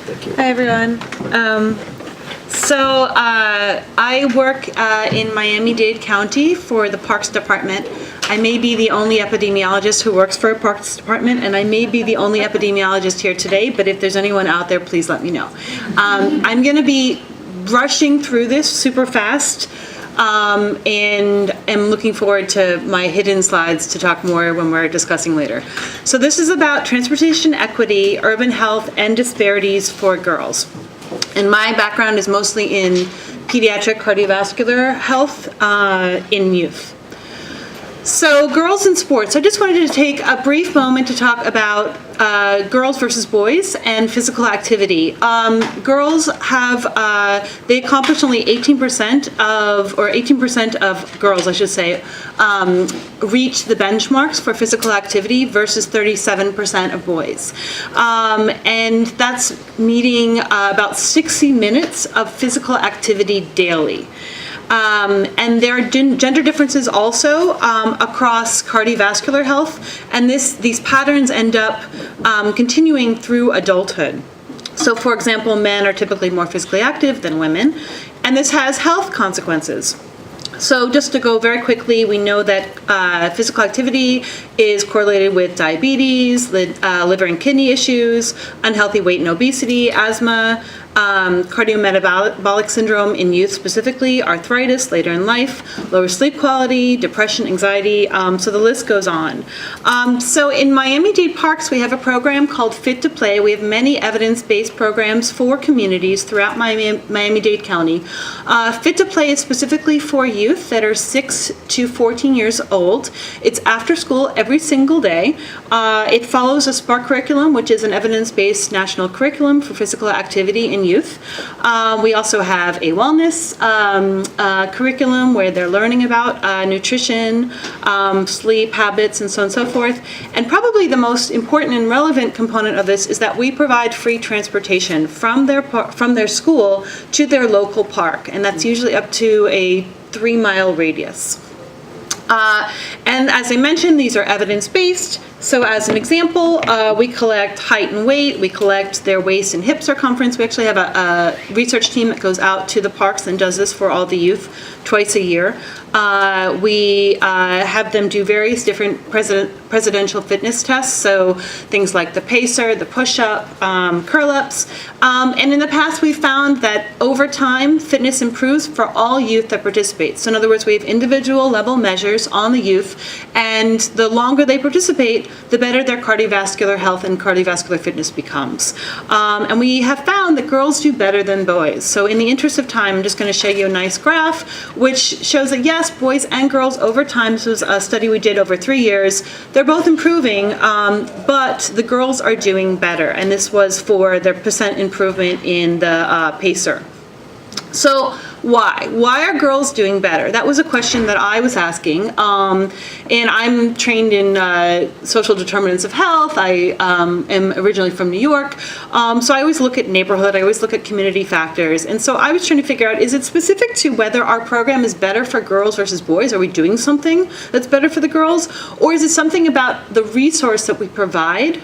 Thank you. Hi, everyone. I work in Miami-Dade County for the Parks Department. I may be the only epidemiologist who works for a Parks Department, and I may be the only epidemiologist here today, but if there's anyone out there, please let me know. I'm going to be rushing through this super fast, and am looking forward to my hidden slides to talk more when we're discussing later. So this is about transportation equity, urban health, and disparities for girls. And my background is mostly in pediatric cardiovascular health in youth. So girls in sports. I just wanted to take a brief moment to talk about girls versus boys and physical activity. Girls have, they accomplish only 18% of girls, I should say, reach the benchmarks for physical activity versus 37% of boys. And that's meeting about 60 minutes of physical activity daily. And there are gender differences also across cardiovascular health, and these patterns end up continuing through adulthood. So, for example, men are typically more physically active than women, and this has health consequences. So just to go very quickly, we know that physical activity is correlated with diabetes, liver and kidney issues, unhealthy weight and obesity, asthma, cardiometabolic syndrome in youth specifically, arthritis later in life, lower sleep quality, depression, anxiety, so the list goes on. So in Miami-Dade Parks, we have a program called Fit to Play. We have many evidence-based programs for communities throughout Miami-Dade County. Fit to Play is specifically for youth that are 6 to 14 years old. It's after school every single day. It follows a SPARK curriculum, which is an evidence-based national curriculum for physical activity in youth. We also have a wellness curriculum where they're learning about nutrition, sleep habits, and so on and so forth. And probably the most important and relevant component of this is that we provide free transportation from their school to their local park, and that's usually up to a 3-mile radius. And as I mentioned, these are evidence-based. So as an example, we collect height and weight, we collect their waist and hip circumference. We actually have a research team that goes out to the parks and does this for all the youth twice a year. We have them do various different presidential fitness tests, so things like the pacer, the push-up, curl-ups. And in the past, we've found that over time, fitness improves for all youth that participate. So in other words, we have individual level measures on the youth, and the longer they participate, the better their cardiovascular health and cardiovascular fitness becomes. And we have found that girls do better than boys. So in the interest of time, I'm just going to show you a nice graph, which shows that yes, boys and girls over time, this was a study we did over 3 years, they're both improving, but the girls are doing better. And this was for their percent improvement in the pacer. So why? Why are girls doing better? That was a question that I was asking. And I'm trained in social determinants of health. I am originally from New York. So I always look at neighborhood. I always look at community factors. And so I was trying to figure out, is it specific to whether our program is better for girls versus boys? Are we doing something that's better for the girls? Or is it something about the resource that we provide?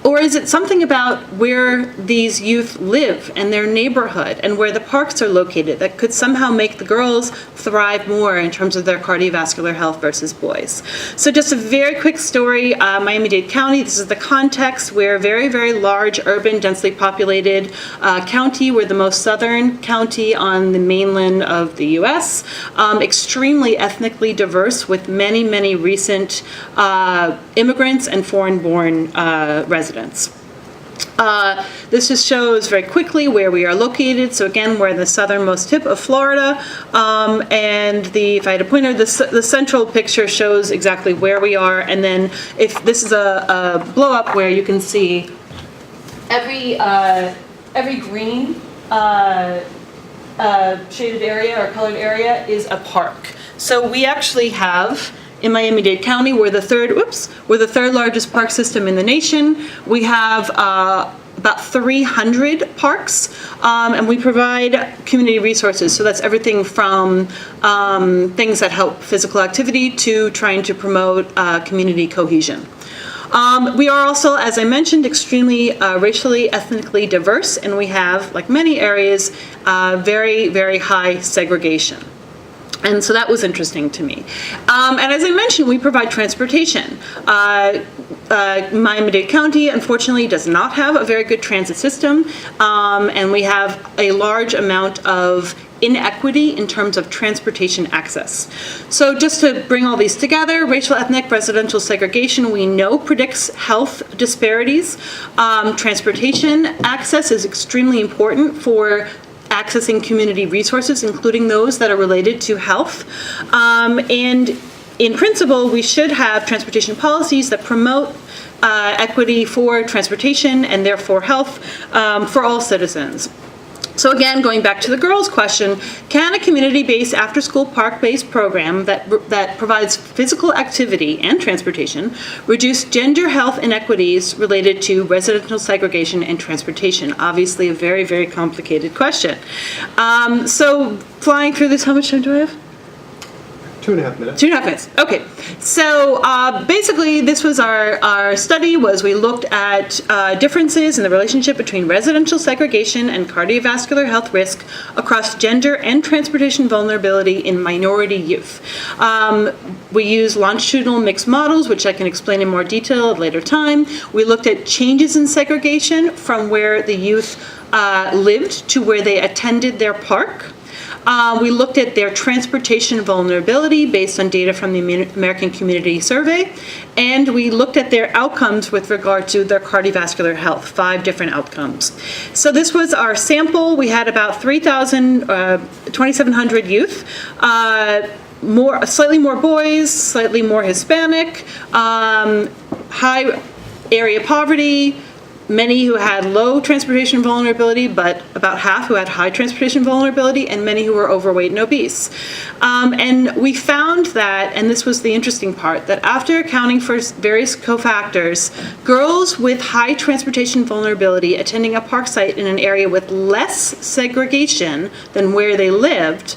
Or is it something about where these youth live and their neighborhood and where the parks are located that could somehow make the girls thrive more in terms of their cardiovascular health versus boys? So just a very quick story, Miami-Dade County, this is the context. We're a very, very large, urban, densely populated county. We're the most southern county on the mainland of the U.S., extremely ethnically diverse with many, many recent immigrants and foreign-born residents. This just shows very quickly where we are located. So again, we're in the southernmost tip of Florida, and if I had a pointer, the central picture shows exactly where we are. And then if this is a blow up where you can see every green shaded area or colored area is a park. So we actually have, in Miami-Dade County, we're the third largest park system in the nation. We have about 300 parks, and we provide community resources. So that's everything from things that help physical activity to trying to promote community cohesion. We are also, as I mentioned, extremely racially, ethnically diverse, and we have, like many areas, very, very high segregation. And so that was interesting to me. And as I mentioned, we provide transportation. Miami-Dade County, unfortunately, does not have a very good transit system, and we have a large amount of inequity in terms of transportation access. So just to bring all these together, racial, ethnic, residential segregation, we know predicts health disparities. Transportation access is extremely important for accessing community resources, including those that are related to health. And in principle, we should have transportation policies that promote equity for transportation and therefore health for all citizens. So again, going back to the girls' question, can a community-based after-school park-based program that provides physical activity and transportation reduce gender health inequities related to residential segregation and transportation? Obviously a very, very complicated question. So flying through this, how much time do I have? 2.5 minutes. 2.5 minutes. Okay. So basically, this was our study. We looked at differences in the relationship between residential segregation and cardiovascular health risk across gender and transportation vulnerability in minority youth. We used longitudinal mixed models, which I can explain in more detail at a later time. We looked at changes in segregation from where the youth lived to where they attended their park. We looked at their transportation vulnerability based on data from the American Community Survey, and we looked at their outcomes with regard to their cardiovascular health, 5 different outcomes. So this was our sample. We had about 2,700 youth, slightly more boys, slightly more Hispanic, high area poverty, many who had low transportation vulnerability, but about half who had high transportation vulnerability, and many who were overweight and obese. And we found that, and this was the interesting part, that after accounting for various cofactors, girls with high transportation vulnerability attending a park site in an area with less segregation than where they lived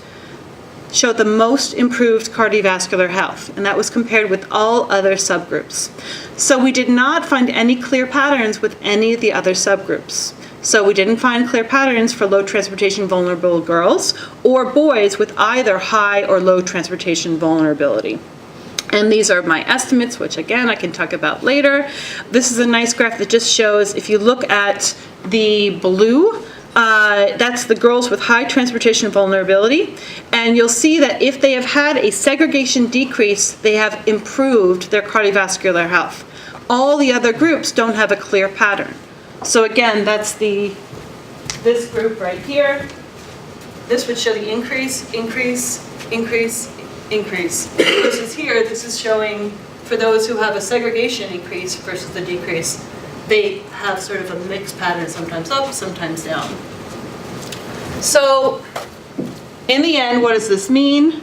showed the most improved cardiovascular health, and that was compared with all other subgroups. So we did not find any clear patterns with any of the other subgroups. So we didn't find clear patterns for low transportation vulnerable girls or boys with either high or low transportation vulnerability. And these are my estimates, which again, I can talk about later. This is a nice graph that just shows, if you look at the blue, that's the girls with high transportation vulnerability, and you'll see that if they have had a segregation decrease, they have improved their cardiovascular health. All the other groups don't have a clear pattern. So again, that's this group right here. This would show the increase, increase, increase, increase. Versus here, this is showing for those who have a segregation increase versus the decrease. They have sort of a mixed pattern, sometimes up, sometimes down. So, in the end, what does this mean?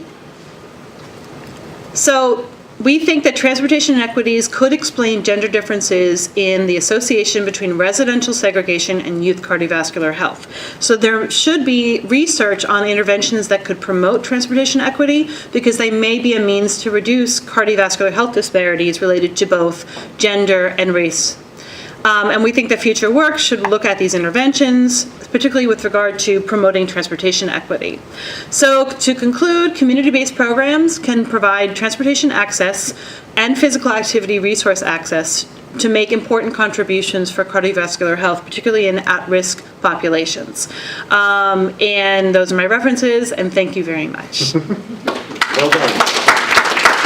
So, we think that transportation inequities could explain gender differences in the association between residential segregation and youth cardiovascular health. So there should be research on interventions that could promote transportation equity, because they may be a means to reduce cardiovascular health disparities related to both gender and race. And we think that future work should look at these interventions, particularly with regard to promoting transportation equity. So to conclude, community-based programs can provide transportation access and physical activity resource access to make important contributions for cardiovascular health, particularly in at-risk populations. And those are my references, and thank you very much. Well done.